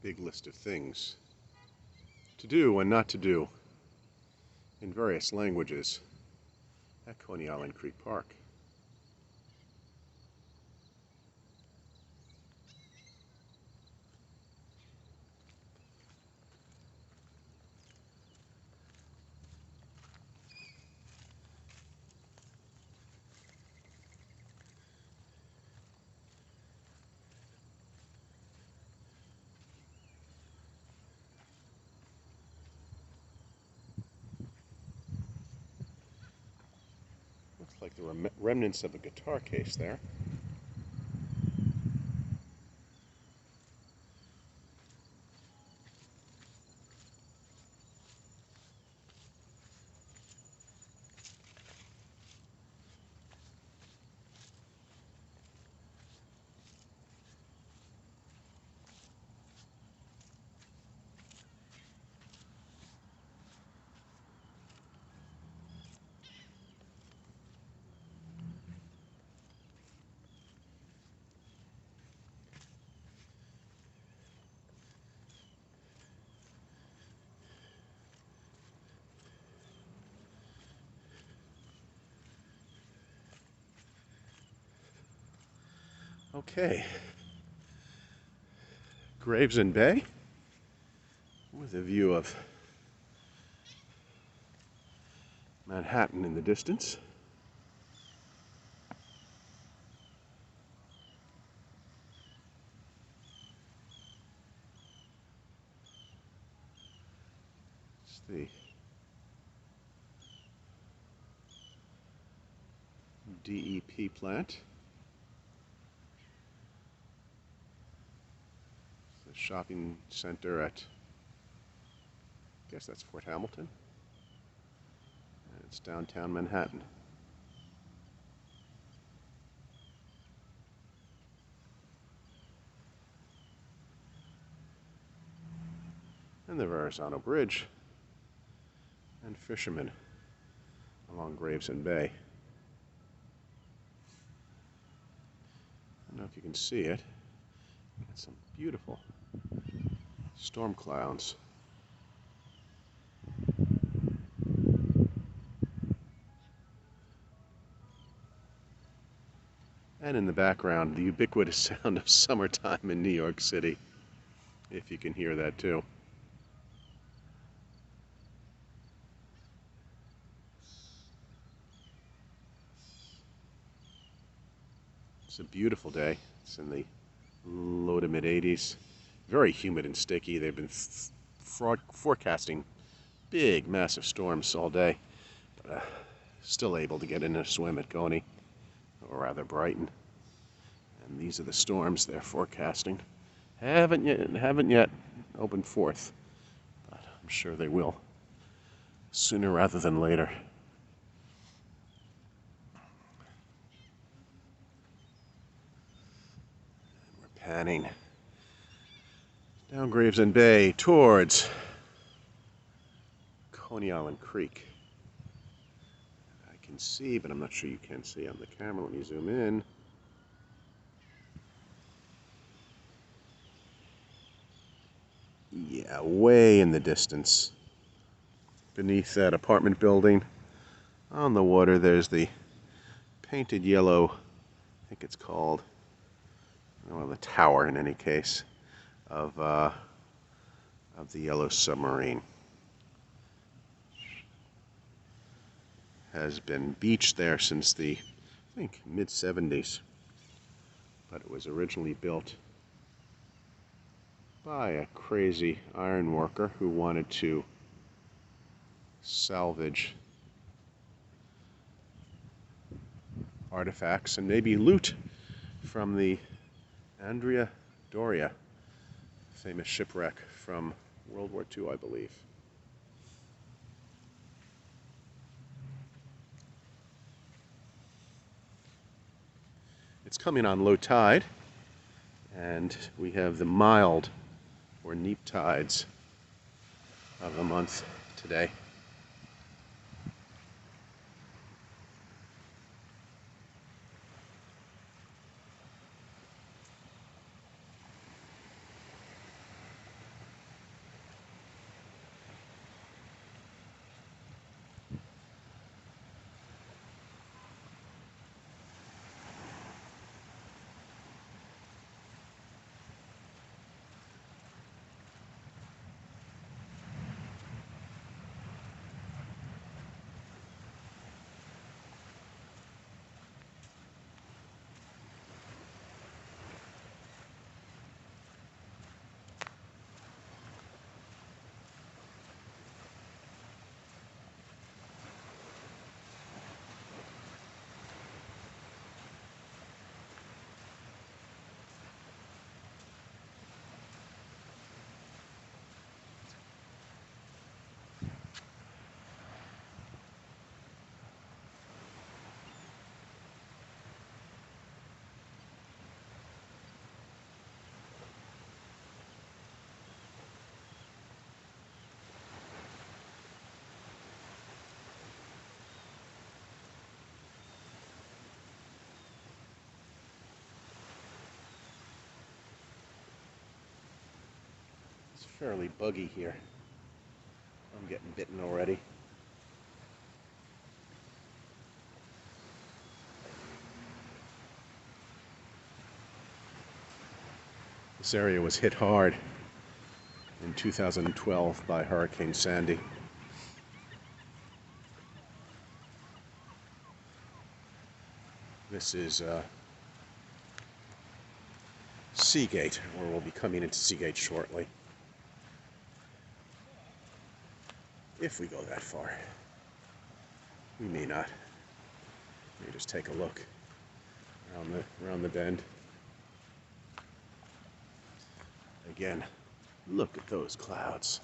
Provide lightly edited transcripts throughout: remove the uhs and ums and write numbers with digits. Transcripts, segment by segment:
big list of things to do and not to do in various languages at Coney Island Creek Park. Looks like the remnants of a guitar case there. Okay, Gravesend Bay with a view of Manhattan in the distance. It's the DEP plant. The shopping center at, I guess that's Fort Hamilton. And it's downtown Manhattan. And the Verrazano Bridge and fishermen along Gravesend Bay. I don't know if you can see it. Got some beautiful storm clouds. And in the background, the ubiquitous sound of summertime in New York City, if you can hear that too. It's a beautiful day. It's in the low to mid 80s. Very humid and sticky. They've been forecasting big, massive storms all day. But still able to get in a swim at Coney, or rather Brighton. And these are the storms they're forecasting. Haven't yet opened forth, but I'm sure they will sooner rather than later. Panning down Gravesend Bay towards Coney Island Creek. I can see, but I'm not sure you can see on the camera. Let me zoom in. Yeah, way in the distance. Beneath that apartment building on the water, there's the painted yellow, I think it's called, well, the tower in any case, of the yellow submarine. Has been beached there since the, I think, mid-70s, but it was originally built by a crazy iron worker who wanted to salvage artifacts and maybe loot from the Andrea Doria, famous shipwreck from World War II, I believe. It's coming on low tide, and we have the mild or neap tides of the month today. fairly buggy here. I'm getting bitten already. This area was hit hard in 2012 by Hurricane Sandy. This is Seagate, or we'll be coming into Seagate shortly. If we go that far. We may not. Let me just take a look around the bend. Again, look at those clouds.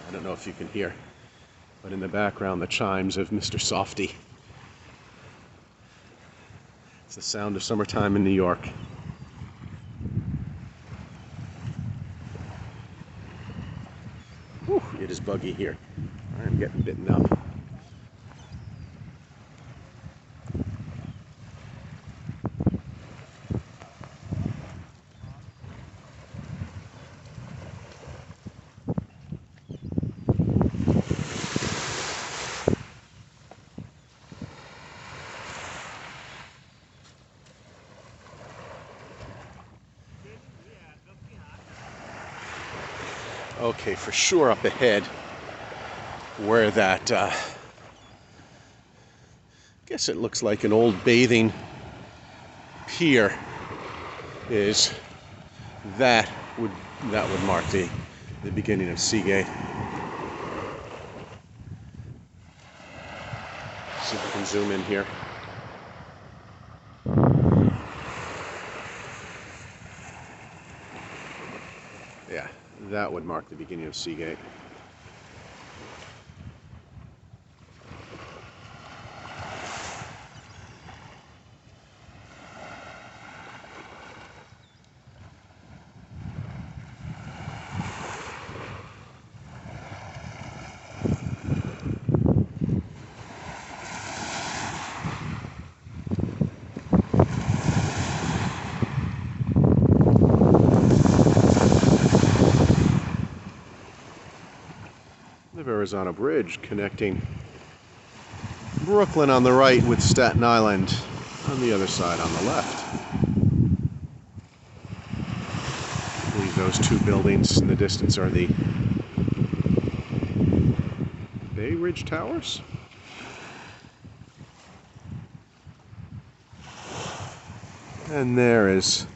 I don't know if you can hear, but in the background, the chimes of Mr. Softy. It's the sound of summertime in New York. Whew, it is buggy here. I'm getting bitten up. Okay, for sure up ahead, where that, I guess it looks like an old bathing pier is, that would mark the beginning of Seagate. See if we can zoom in here. Yeah, that would mark the beginning of Seagate. The Arizona Bridge connecting Brooklyn on the right with Staten Island on the other side on the left. I believe those two buildings in the distance are the Bay Ridge Towers. And there is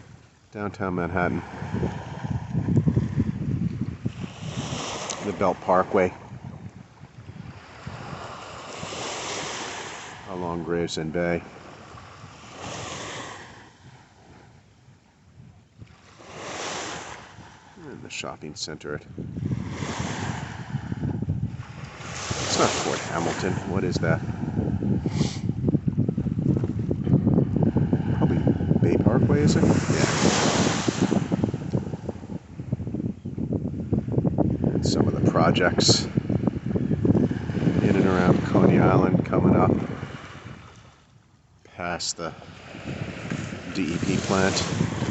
downtown Manhattan, the Belt Parkway along Gravesend Bay. And the shopping center. It's not Fort Hamilton. What is that? Probably Bay Parkway, is it? Yeah. And some of the projects in and around Coney Island coming up past the DEP plant,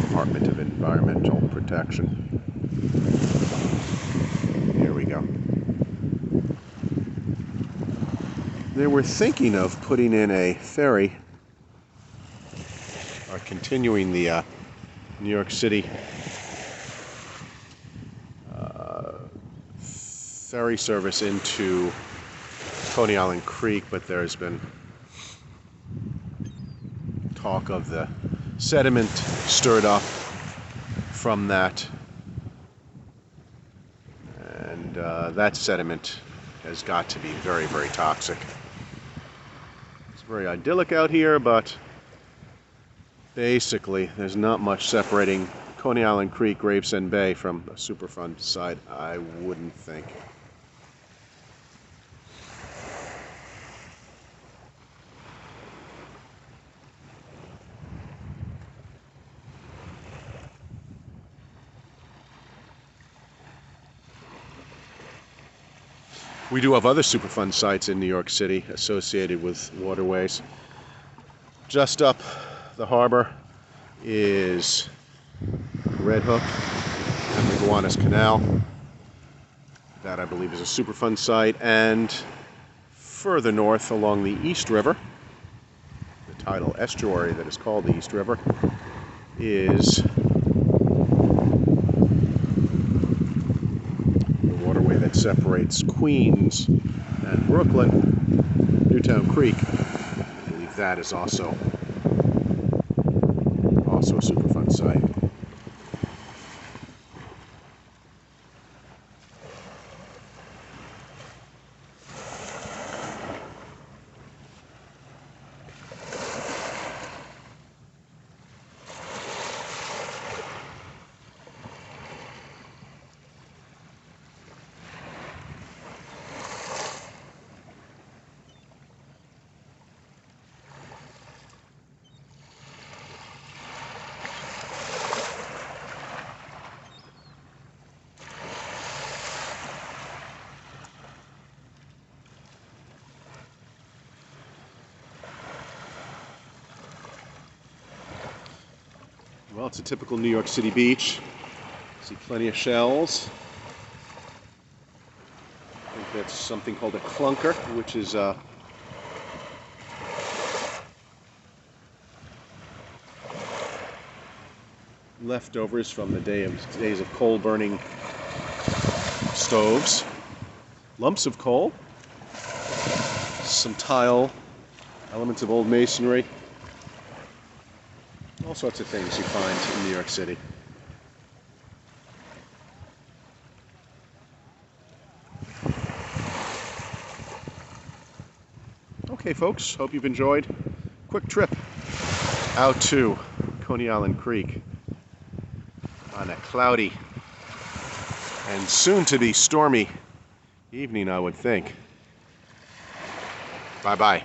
Department of Environmental Protection. Here we go. They were thinking of putting in a ferry, or continuing the New York City ferry service into Coney Island Creek, but there's been talk of the sediment stirred up from that, and that sediment has got to be very, very toxic. It's very idyllic out here, but basically there's not much separating Coney Island Creek, Gravesend Bay from a Superfund site, I wouldn't think. We do have other Superfund sites in New York City associated with waterways. Just up the harbor is Red Hook and the Gowanus Canal. That, I believe, is a Superfund site. And further north along the East River, the tidal estuary that is called the East River, is the waterway that separates Queens and Brooklyn, Newtown Creek. I believe that is also a Superfund site. Well, it's a typical New York City beach. See plenty of shells. I think that's something called a clunker, which is leftovers from the days of coal-burning stoves. Lumps of coal, some tile, elements of old masonry. All sorts of things you find in New York City. Okay, folks, hope you've enjoyed. Quick trip out to Coney Island Creek on a cloudy and soon-to-be stormy evening, I would think. Bye-bye.